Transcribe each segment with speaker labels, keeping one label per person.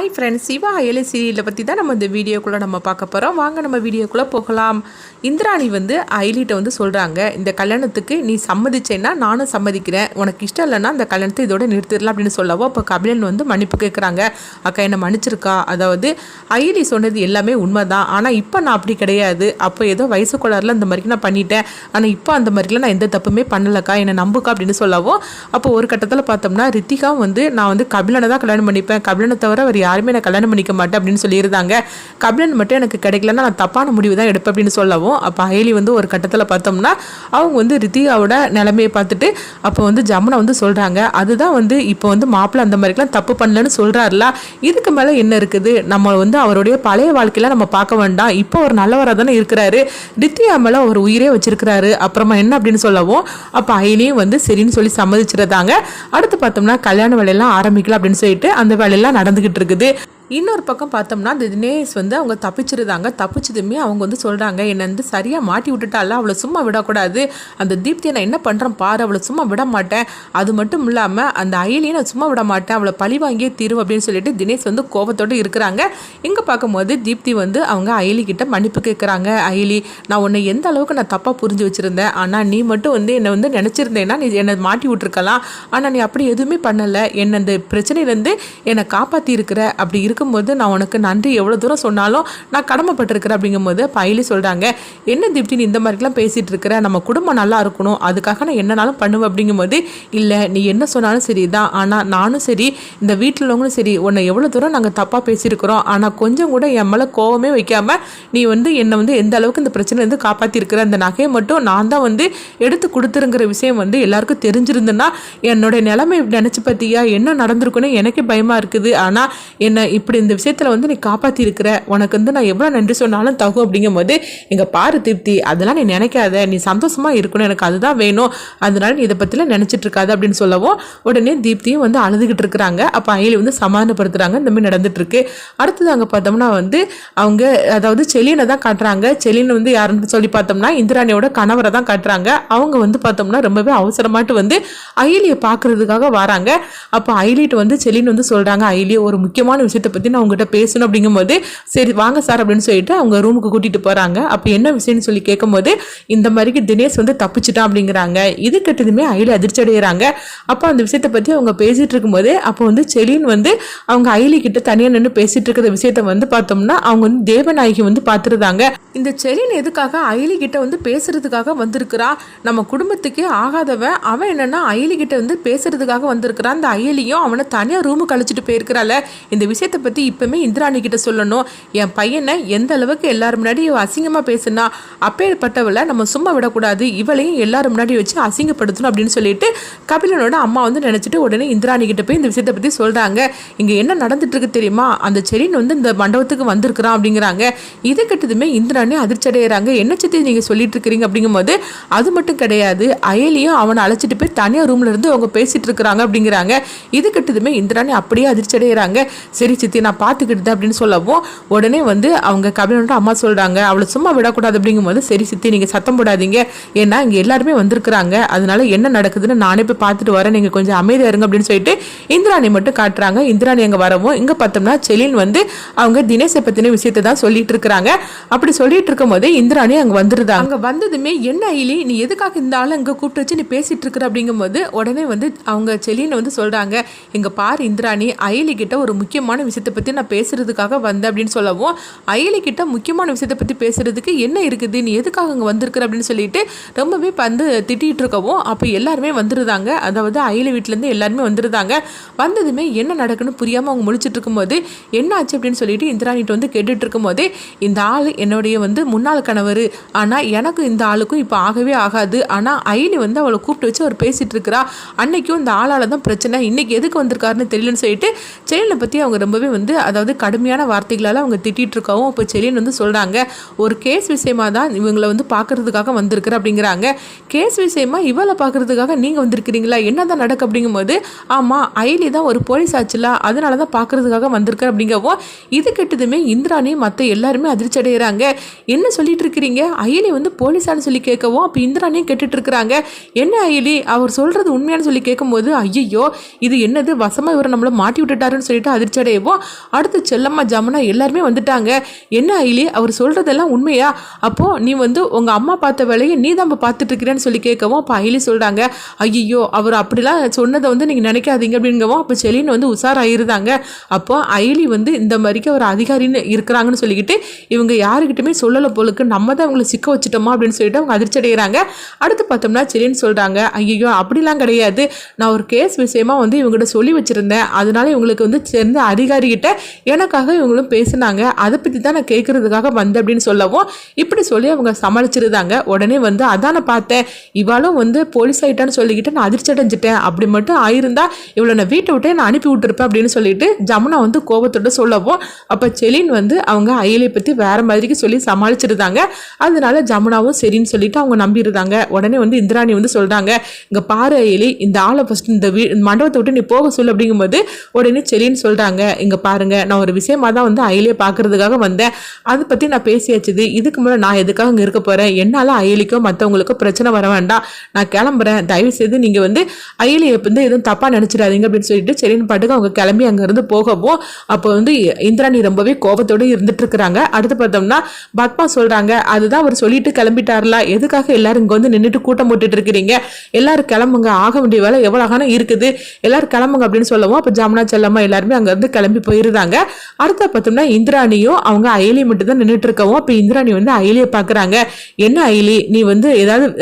Speaker 1: Hi friends, Siva Ayali சீரியலை பற்றி தான் நம்ம இந்த வீடியோக்குள்ளே நம்ம பார்க்க போகிறோம். வாங்க நம்ம வீடியோக்குள்ளே போகலாம். இந்திராணி அயலிட்ட சொல்கிறாங்க, இந்த கல்யாணத்துக்கு நீ சம்மதிச்சேன்னா நானும் சம்மதிக்கிறேன், உனக்கு இஷ்டம் இல்லைன்னா இந்த கல்யாணத்தை இதோட நிறுத்திடலாம் அப்படின்னு சொல்லவோ அப்போ கபிலன் மன்னிப்பு கேட்குறாங்க. அக்கா என்னை மன்னிச்சிருக்கா, அதாவது அயலி சொன்னது எல்லாமே உண்மை தான், ஆனால் இப்போ நான் அப்படி கிடையாது, அப்போ ஏதோ வயசு கோளாறுல இந்த மாதிரி நான் பண்ணிட்டேன், ஆனால் இப்போ அந்த மாதிரிலாம் நான் எந்த தப்புமே பண்ணலக்கா, என்னை நம்புக்கா அப்படின்னு சொல்லவோ அப்போ ஒரு கட்டத்தில் பார்த்தோம்னா ரித்திகா நான் கபிலனை தான் கல்யாணம் பண்ணிப்பேன், கபிலனை தவிர அவர் யாருமே நான் கல்யாணம் பண்ணிக்க மாட்டேன் அப்படின்னு சொல்லியிருந்தாங்க. கபிலன் மட்டும் எனக்கு கிடைக்கலன்னா நான் தப்பான முடிவு தான் எடுப்பேன் அப்படின்னு சொல்லவும் அப்போ அயலி ஒரு கட்டத்தில் பார்த்தோம்னா அவங்க ரித்திகாவோட நிலைமையை பார்த்துட்டு அப்போ ஜமுனா சொல்கிறாங்க, அதுதான் இப்போ மாப்பிள்ளை அந்த மாதிரிலாம் தப்பு பண்ணலன்னு சொல்கிறாருல, இதுக்கு மேலே என்ன இருக்குது, நம்ம அவருடைய பழைய வாழ்க்கையெல்லாம் நம்ம பார்க்க வேண்டாம், இப்போ ஒரு நல்லவராக தானே இருக்கிறாரு, ரித்திகா மேலே அவர் உயிரே வச்சிருக்கிறாரு, அப்புறமா என்ன அப்படின்னு சொல்லவும் அப்போ அயலியும் சரின்னு சொல்லி சம்மதிச்சிருந்தாங்க. அடுத்து பார்த்தோம்னா கல்யாண வேலையெல்லாம் ஆரம்பிக்கலாம் அப்படின்னு சொல்லிட்டு அந்த வேலையெல்லாம் நடந்துகிட்டு இருக்குது. இன்னொரு பக்கம் பார்த்தோம்னா இந்த தினேஷ் அவங்க தப்பிச்சிருந்தாங்க. தப்பிச்சதுமே அவங்க சொல்கிறாங்க, என்னை சரியாக மாட்டி விட்டுட்டால, அவளை சும்மா விடக்கூடாது, அந்த தீப்தியை நான் என்ன பண்ணுறேன் பாரு, அவளை சும்மா விட மாட்டேன், அது மட்டும் இல்லாமல் அந்த அயலியை நான் சும்மா விட மாட்டேன், அவளை பழி வாங்கியே தீரும் அப்படின்னு சொல்லிட்டு தினேஷ் கோபத்தோடு இருக்கிறாங்க. இங்கே பார்க்கும்போது தீப்தி அவங்க அயலி கிட்ட மன்னிப்பு கேட்குறாங்க. அயலி, நான் உன்னை எந்த அளவுக்கு நான் தப்பாக புரிஞ்சு வச்சுருந்தேன், ஆனால் நீ மட்டும் என்னை நினச்சிருந்தேன்னா நீ என்னை மாட்டி விட்டுருக்கலாம், ஆனால் நீ அப்படி எதுவுமே பண்ணலை, என்னை அந்த பிரச்சனையிலேருந்து என்னை காப்பாற்றி இருக்கிற, அப்படி இருக்கும்போது நான் உனக்கு நன்றி எவ்வளோ தூரம் சொன்னாலும் நான் கடமைப்பட்டிருக்கிறேன் அப்படிங்கும்போது அயலி சொல்கிறாங்க, என்ன தீப்தி நீ இந்த மாதிரிலாம் பேசிகிட்டு இருக்கிற, நம்ம குடும்பம் நல்லா இருக்கணும், அதுக்காக நான் என்னனாலும் பண்ணுவேன் அப்படிங்கும்போது இல்லை நீ என்ன சொன்னாலும் சரி தான், ஆனால் நானும் சரி இந்த வீட்டில் உள்ளவங்களும் சரி உன்னை எவ்வளோ தூரம் நாங்கள் தப்பாக பேசியிருக்கிறோம், ஆனால் கொஞ்சம் கூட என் மேலே கோவமே வைக்காமல் நீ என்னை எந்த அளவுக்கு இந்த பிரச்சனை காப்பாற்றிருக்கிற, அந்த நகையை மட்டும் நான் தான் எடுத்து கொடுத்துருங்கிற விஷயம் எல்லாருக்கும் தெரிஞ்சிருந்தேன்னா என்னோட நிலைமை நினச்சி பார்த்தியா என்ன நடந்திருக்குன்னு எனக்கே பயமாக இருக்குது, ஆனால் என்னை இப்படி இந்த விஷயத்தில் நீ காப்பாற்றிருக்கிற, உனக்கு நான் எவ்வளோ நன்றி சொன்னாலும் தகும் அப்படிங்கும்போது எங்கள் பாரு தீப்தி, அதெல்லாம் நீ நினைக்காத, நீ சந்தோஷமாக இருக்கணும், எனக்கு அதுதான் வேணும், அதனால நீ இதை பற்றிலாம் நினச்சிட்டு இருக்காது அப்படின்னு சொல்லவும் உடனே தீப்தியும் அழுதுகிட்டு இருக்கிறாங்க. அப்போ அயலி சமாதானப்படுத்துகிறாங்க, இந்த மாதிரி நடந்துட்டுருக்கு. அடுத்தது அங்கே பார்த்தோம்னா அவங்க அதாவது செலினை தான் காட்டுறாங்க. செலின் யாருன்னு சொல்லி பார்த்தோம்னா இந்திராணியோட கணவரை தான் காட்டுறாங்க. அவங்க பார்த்தோம்னா ரொம்பவே அவசரமாட்டு அயலியை பார்க்கறதுக்காக வராங்க. அப்போ அயலிட்டு செலின் சொல்கிறாங்க, அயலி ஒரு முக்கியமான விஷயத்தை பற்றி நான் உங்ககிட்ட பேசணும் அப்படிங்கும்போது சரி வாங்க சார் அப்படின்னு சொல்லிட்டு அவங்க ரூமுக்கு கூட்டிகிட்டு போகிறாங்க. அப்போ என்ன விஷயம்னு சொல்லி கேட்கும்போது இந்த மாதிரிக்கு தினேஷ் தப்பிச்சிட்டான் அப்படிங்கிறாங்க. இது கட்டதுமே அயலி அதிர்ச்சி அடைகிறாங்க. அப்போ அந்த விஷயத்தை பற்றி அவங்க பேசிகிட்டு இருக்கும்போது அப்போ செலின் அவங்க அயலி கிட்ட தனியாக நின்று பேசிகிட்டு இருக்கிற விஷயத்த பார்த்தோம்னா அவங்க தேவநாயகி பார்த்துருந்தாங்க. இந்த செலின் எதுக்காக அயலி கிட்ட பேசுறதுக்காக வந்திருக்கிறா, நம்ம குடும்பத்துக்கே ஆகாதவன் அவன் என்னன்னா அயலி கிட்ட பேசுறதுக்காக வந்திருக்கிறான். அந்த அயலியும் அவனை தனியாக ரூமுக்கு அழைச்சிட்டு போயிருக்கிறாள். இந்த விஷயத்தை பற்றி இப்போமே இந்திராணி கிட்ட சொல்லணும், என் பையனை எந்த அளவுக்கு எல்லாரும் முன்னாடி அசிங்கமாக பேசுனா, அப்பேற்பட்டவளை நம்ம சும்மா விடக்கூடாது, இவளையும் எல்லாரும் முன்னாடி வச்சு அசிங்கப்படுத்தணும் அப்படின்னு சொல்லிட்டு கபிலனோட அம்மா நினச்சிட்டு உடனே இந்திராணி கிட்ட போய் இந்த விஷயத்தை பற்றி சொல்கிறாங்க. இங்கே என்ன நடந்துட்டு இருக்கு தெரியுமா, அந்த செலின் இந்த மண்டபத்துக்கு வந்திருக்கிறான் அப்படிங்கிறாங்க. இது கிட்டதுமே இந்திராணி அதிர்ச்சி அடைகிறாங்க. என்ன சித்தி நீங்கள் சொல்லிட்டு இருக்கிறீங்க அப்படிங்கும்போது அது மட்டும் கிடையாது, அயலியும் அவனை அழைச்சிட்டு போய் தனியாக ரூம்ல இருந்து அவங்க பேசிட்டு இருக்கிறாங்க அப்படிங்கிறாங்க. இது கிட்டதுமே இந்திராணி அப்படியே அதிர்ச்சி அடைகிறாங்க. சரி சித்தி நான் பார்த்துக்கிட்டு அப்படின்னு சொல்லவும் உடனே அவங்க கபிலனோட அம்மா சொல்கிறாங்க, அவளை சும்மா விடக்கூடாது அப்படிங்கும்போது சரி சித்தி நீங்கள் சத்தம் போடாதீங்க, ஏன்னா இங்கே எல்லாருமே வந்திருக்கிறாங்க, அதனால என்ன நடக்குதுன்னு நானே போய் பார்த்துட்டு வரேன், நீங்கள் கொஞ்சம் அமைதியாக இருங்க அப்படின்னு சொல்லிட்டு இந்திராணி மட்டும் காட்டுறாங்க. இந்திராணி அங்கே வரவும் இங்கே பார்த்தோம்னா செலின் அவங்க தினேஷை பற்றின விஷயத்தை தான் சொல்லிட்டு இருக்கிறாங்க. அப்படி சொல்லிட்டு இருக்கும் போதே இந்திராணி அங்கே வந்துருதாங்க. அங்கே வந்ததுமே என்ன அயலி நீ எதுக்காக இந்த ஆளை இங்கே கூப்பிட்டு வச்சு நீ பேசிட்டு இருக்கிற அப்படிங்கும்போது உடனே அவங்க செலின் சொல்கிறாங்க, இங்கே பாரு இந்திராணி, அயலி கிட்ட ஒரு முக்கியமான விஷயத்தை பற்றி நான் பேசுறதுக்காக வந்தேன் அப்படின்னு சொல்லவும் அயலி கிட்ட முக்கியமான விஷயத்தை பற்றி பேசுறதுக்கு என்ன இருக்குது, நீ எதுக்காக அங்கே வந்திருக்கிற அப்படின்னு சொல்லிட்டு ரொம்பவே திட்டிகிட்டு இருக்கவும் அப்போ எல்லாருமே வந்துருந்தாங்க. அதாவது அயலி வீட்டிலேருந்து எல்லாருமே வந்துருந்தாங்க. வந்ததுமே என்ன நடக்குன்னு புரியாமல் அவங்க முழிச்சிட்டு இருக்கும்போது என்ன ஆச்சு அப்படின்னு சொல்லிட்டு இந்திராணிட்டு கேட்டுட்டு இருக்கும்போதே இந்த ஆள் என்னுடைய முன்னாள் கணவர், ஆனால் எனக்கு இந்த ஆளுக்கும் இப்போ ஆகவே ஆகாது, ஆனால் அயலி அவளை கூப்பிட்டு வச்சு அவர் பேசிட்டு இருக்கிறா, அன்னைக்கும் இந்த ஆளால் தான் பிரச்சனை, இன்னைக்கு எதுக்கு வந்திருக்காருன்னு தெரியலன்னு சொல்லிட்டு செலினை பற்றி அவங்க ரொம்பவே அதாவது கடுமையான வார்த்தைகளால் அவங்க திட்டிகிட்டு இருக்கவும் இப்போ செலின் சொல்கிறாங்க, ஒரு கேஸ் விஷயமா தான் இவங்களை பார்க்கறதுக்காக வந்திருக்கிற அப்படிங்கிறாங்க. கேஸ் விஷயமா இவளை பார்க்கறதுக்காக நீங்கள் வந்திருக்கிறீங்களா, என்ன தான் நடக்கு அப்படிங்கும்போது ஆமாம் அயலி தான் ஒரு போலீஸ் ஆச்சுல, அதனால தான் பார்க்கறதுக்காக வந்திருக்கிற அப்படிங்கவும் இது கெட்டதுமே இந்திராணி மற்ற எல்லாருமே அதிர்ச்சி அடைகிறாங்க. என்ன சொல்லிட்டு இருக்கிறீங்க, அயலி போலீஸான்னு சொல்லி கேட்கவும் அப்போ இந்திராணியும் கேட்டுட்டு இருக்கிறாங்க. என்ன அயலி அவர் சொல்கிறது உண்மையானு சொல்லி கேட்கும்போது ஐயோ இது என்னது வசமாக இவரை நம்மளை மாட்டி விட்டுட்டாருன்னு சொல்லிட்டு அதிர்ச்சி அடையவும் அடுத்து செல்லம்மா ஜமுனா எல்லாருமே வந்துட்டாங்க. என்ன அயிலி, அவர் சொல்கிறதெல்லாம் உண்மையா? அப்போது நீ வந்து உங்கள் அம்மா பார்த்த வேலையை நீ தான் பார்த்துட்டு இருக்கிறேன்னு சொல்லி கேட்கவும் அப்போ அயிலி சொல்கிறாங்க, ஐயோ அவர் அப்படிலாம் சொன்னதை வந்து நீங்கள் நினைக்காதீங்க அப்படிங்கவும் அப்போ செலின் வந்து உஷாராயிருந்தாங்க. அப்போ அயிலி வந்து இந்த மாதிரிக்கு ஒரு அதிகாரின்னு இருக்கிறாங்கன்னு சொல்லிக்கிட்டு இவங்க யாருக்கிட்டுமே சொல்லலை போலுக்கு, நம்ம தான் அவங்களை சிக்க வச்சுட்டோமா அப்படின்னு சொல்லிட்டு அவங்க அதிர்ச்சி அடைகிறாங்க. அடுத்து பார்த்தோம்னா செலின் சொல்கிறாங்க, ஐயோ அப்படிலாம் கிடையாது, நான் ஒரு கேஸ் விஷயமா வந்து இவங்ககிட்ட சொல்லி வச்சுருந்தேன், அதனால இவங்களுக்கு வந்து சேர்ந்து அதிகாரிகிட்ட எனக்காக இவங்களும் பேசினாங்க, அதை பற்றி தான் நான் கேட்கறதுக்காக வந்தேன் அப்படின்னு சொல்லவும் இப்படி சொல்லி அவங்க சமாளிச்சிருந்தாங்க. உடனே வந்து அதான் நான் பார்த்தேன், இவாளும் வந்து போலீஸ் ஆகிட்டான்னு சொல்லிக்கிட்டு நான் அதிர்ச்சி அடைஞ்சிட்டேன், அப்படி மட்டும் ஆயிருந்தா இவளை நான் வீட்டை விட்டே நான் அனுப்பி விட்டுருப்பேன் அப்படின்னு சொல்லிட்டு ஜமுனா வந்து கோபத்தோட சொல்லவும் அப்போ செலின் வந்து அவங்க அயலை பற்றி வேற மாதிரிக்கு சொல்லி சமாளிச்சிருந்தாங்க. அதனால ஜமுனாவும் சரின்னு சொல்லிட்டு அவங்க நம்பியிருந்தாங்க. உடனே வந்து இந்திராணி வந்து சொல்றாங்க, இங்க பாரு அயலி, இந்த ஆளை ஃபர்ஸ்ட் இந்த மண்டபத்தை விட்டு நீ போக சொல்லு அப்படிங்கும்போது உடனே செலின்னு சொல்றாங்க, இங்க பாருங்க நான் ஒரு விஷயமா தான் வந்து அயலியை பார்க்கறதுக்காக வந்தேன், அதை பற்றி நான் பேசியாச்சுது, இதுக்கு முன்னாடி நான் எதுக்காக இங்கே இருக்க போகிறேன், என்னால் அயலிக்கோ மற்றவங்களுக்கோ பிரச்சனை வர வேண்டாம், நான் கிளம்புறேன், தயவு செய்து நீங்கள் வந்து அயலியை வந்து எதுவும் தப்பாக நினச்சிடாதீங்க அப்படின்னு சொல்லிட்டு சரின்னு பாட்டுக்கு அவங்க கிளம்பி அங்கேருந்து போகவும் அப்போ வந்து இந்திராணி ரொம்பவே கோபத்தோடு இருந்துட்டு இருக்கிறாங்க. அடுத்து பார்த்தோம்னா பத்மா சொல்கிறாங்க, அதுதான் அவர் சொல்லிட்டு கிளம்பிட்டார்ல, எதுக்காக எல்லாரும் இங்கே வந்து நின்றுட்டு கூட்டம் போட்டுட்டு இருக்கிறீங்க, எல்லாரும் கிளம்புங்க, ஆக வேண்டிய வேலை எவ்வளோ இருக்குது, எல்லாரும் கிளம்புங்க அப்படின்னு சொல்லவும் அப்போ ஜமுனா செல்லம்மா எல்லாருமே அங்கேருந்து கிளம்பி போயிருந்தாங்க. அடுத்த பார்த்தோம்னா இந்திராணியும் அவங்க அயலி மட்டும் தான் நின்றுட்டு இருக்கவும் அப்போ இந்திராணி வந்து அயலியை பார்க்குறாங்க, என்ன அயலி நீ வந்து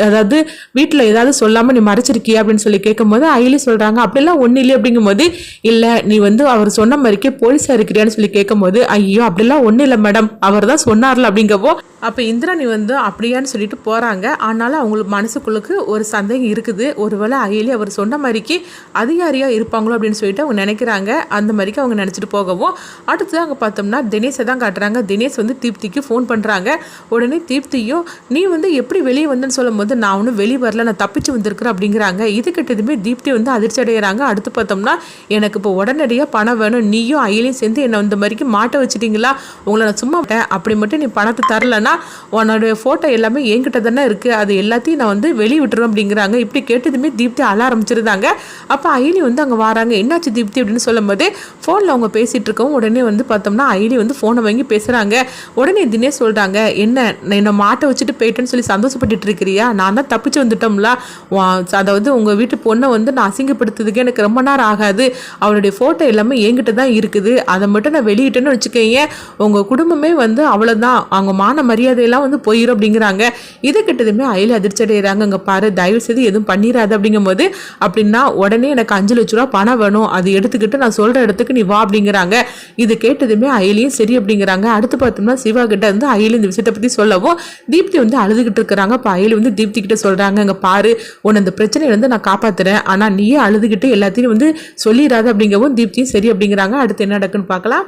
Speaker 1: அதாவது வீட்டில் ஏதாவது சொல்லாமல் நீ மறைச்சிருக்கியா அப்படின்னு சொல்லி கேட்கும்போது அயலி சொல்கிறாங்க, அப்படிலாம் ஒன்றும் இல்லை அப்படிங்கும்போது, இல்லை நீ வந்து அவர் சொன்ன மாதிரிக்கே போலீஸாக இருக்கிறியான்னு சொல்லி கேட்கும்போது, ஐயோ அப்படிலாம் ஒன்றும் இல்லை மேடம், அவர் தான் சொன்னார்ல அப்படிங்கவோ அப்போ இந்திராணி வந்து அப்படியான்னு சொல்லிட்டு போகிறாங்க. ஆனாலும் அவங்களுக்கு மனசுக்குள்ளுக்கு ஒரு சந்தேகம் இருக்குது, ஒருவேளை அயலி அவர் சொன்ன மாதிரிக்கு அதிகாரியாக இருப்பாங்களோ அப்படின்னு சொல்லிட்டு அவங்க நினைக்கிறாங்க. அந்த மாதிரிக்கு அவங்க நினச்சிட்டு போகவும் அடுத்து அங்கே பார்த்தோம்னா தினேஷை தான் காட்டுறாங்க. தினேஷ் வந்து தீப்திக்கு ஃபோன் பண்ணுறாங்க. உடனே தீப்தியும் நீ வந்து எப்படி வெளியே வந்தேன்னு சொல்லும் போது நான் ஒன்றும் வெளியே வரல, நான் தப்பிச்சு வந்திருக்கிறேன் அப்படிங்கிறாங்க. இது கிட்டதுமே தீப்தி வந்து அதிர்ச்சி அடைகிறாங்க. அடுத்து பார்த்தோம்னா எனக்கு இப்போ உடனடியாக பணம் வேணும், நீயும் அயலியும் சேர்ந்து என்னை இந்த மாதிரிக்கு மாட்ட வச்சிட்டிங்களா, உங்களை நான் சும்மா விட்டேன், அப்படி மட்டும் நீ பணத்தை தரலன்னா உன்னோட ஃபோட்டோ எல்லாமே என்கிட்ட தானே இருக்குது, அது எல்லாத்தையும் நான் வந்து வெளியே விட்டுருவேன் அப்படிங்கிறாங்க. இப்படி கேட்டதுமே தீப்தி அழ ஆரம்பிச்சிருந்தாங்க. அப்போ அயலி வந்து அங்கே வராங்க, என்னாச்சு தீப்தி அப்படின்னு சொல்லும் போது ஃபோனில் அவங்க பேசிகிட்டு இருக்கவும் உடனே வந்து பார்த்தோம்னா அயலி வந்து ஃபோனை வாங்கி பேசுகிறாங்க. உடனே தினேஷ் சொல்கிறாங்க, என்னை மாட்டை வச்சுட்டு போயிட்டேன்னு சொல்லி சந்தோஷப்பட்டுட்டு இருக்கிறியா, நான் தான் தப்பிச்சு வந்துட்டோம்ல, அதாவது உங்கள் வீட்டு பொண்ணை வந்து நான் அசிங்கப்படுத்துறதுக்கு எனக்கு ரொம்ப நேரம் ஆகாது, அவளுடைய ஃபோட்டோ எல்லாமே என்கிட்ட தான் இருக்குது, அதை மட்டும் நான் வெளியிட்டேன்னு வச்சுக்கோங்க, உங்கள் குடும்பமே வந்து அவ்வளோதான், அவங்க மான மரியாதையெல்லாம் வந்து போயிடும் அப்படிங்கிறாங்க. இது கிட்டதுமே அயலி அதிர்ச்சி அடைகிறாங்க. அங்கே பாரு தயவு செய்து எதுவும் பண்ணிடாது அப்படிங்கும்போது, அப்படின்னா உடனே எனக்கு 5 லட்ச ரூபா பணம் வேணும், அது எடுத்துக்கிட்டு நான் சொல்கிற இடத்துக்கு நீ வா அப்படிங்கிறாங்க. இது கேட்டதுமே அயலியும் சரி அப்படிங்கிறாங்க. அடுத்து பார்த்தோம்னா சிவா கிட்ட வந்து அயலி இந்த விஷயத்தை பற்றி சொல்லவும் தீப்தி வந்து அழுதுகிட்டு இருக்கிறாங்க. இப்போ அயலி வந்து தீப்தி கிட்ட சொல்கிறாங்க, அங்கே பாரு உன்னை இந்த பிரச்சனையிலேருந்து நான் காப்பாற்றுறேன், ஆனால் நீயே அழுதுகிட்டு எல்லாத்தையும் வந்து சொல்லிடாது அப்படிங்கவும் தீப்தியும் சரி அப்படிங்கிறாங்க. அடுத்து என்ன நடக்குன்னு பார்க்கலாம்.